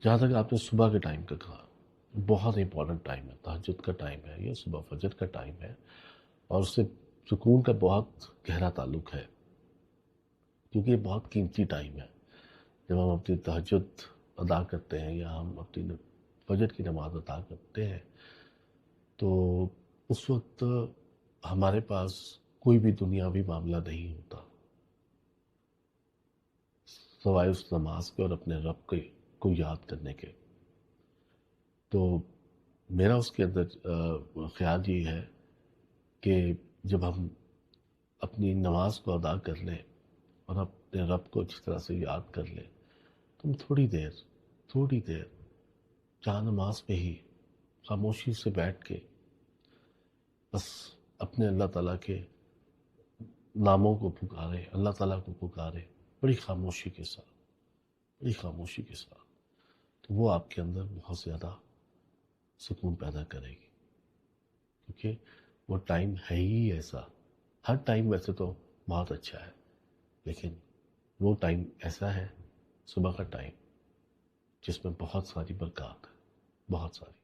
جہاں تک آپ نے صبح کے ٹائم کا کہا، بہت امپورٹنٹ ٹائم ہے، تہجد کا ٹائم ہے، یہ صبح فجر کا ٹائم ہے، اور اس سے سکون کا بہت گہرا تعلق ہے، کیونکہ یہ بہت قیمتی ٹائم ہے۔ جب ہم اپنی تہجد ادا کرتے ہیں یا ہم اپنی فجر کی نماز ادا کرتے ہیں، تو اس وقت ہمارے پاس کوئی بھی دنیاوی معاملہ نہیں ہوتا سوائے اس نماز کے اور اپنے رب کو یاد کرنے کے۔ تو میرا اس کے اندر خیال یہ ہے کہ جب ہم اپنی نماز کو ادا کر لیں اور اپنے رب کو جس طرح سے یاد کر لیں، تو ہم تھوڑی دیر جہاں نماز میں ہی خاموشی سے بیٹھ کے بس اپنے اللہ تعالیٰ کے ناموں کو پکارے، اللہ تعالیٰ کو پکارے، بڑی خاموشی کے ساتھ، تو وہ آپ کے اندر بہت زیادہ سکون پیدا کرے گی، کیونکہ وہ ٹائم ہے ہی ایسا۔ ہر ٹائم ویسے تو بہت اچھا ہے، لیکن وہ ٹائم ایسا ہے، صبح کا ٹائم، جس میں بہت ساری برکات ہے، بہت ساری۔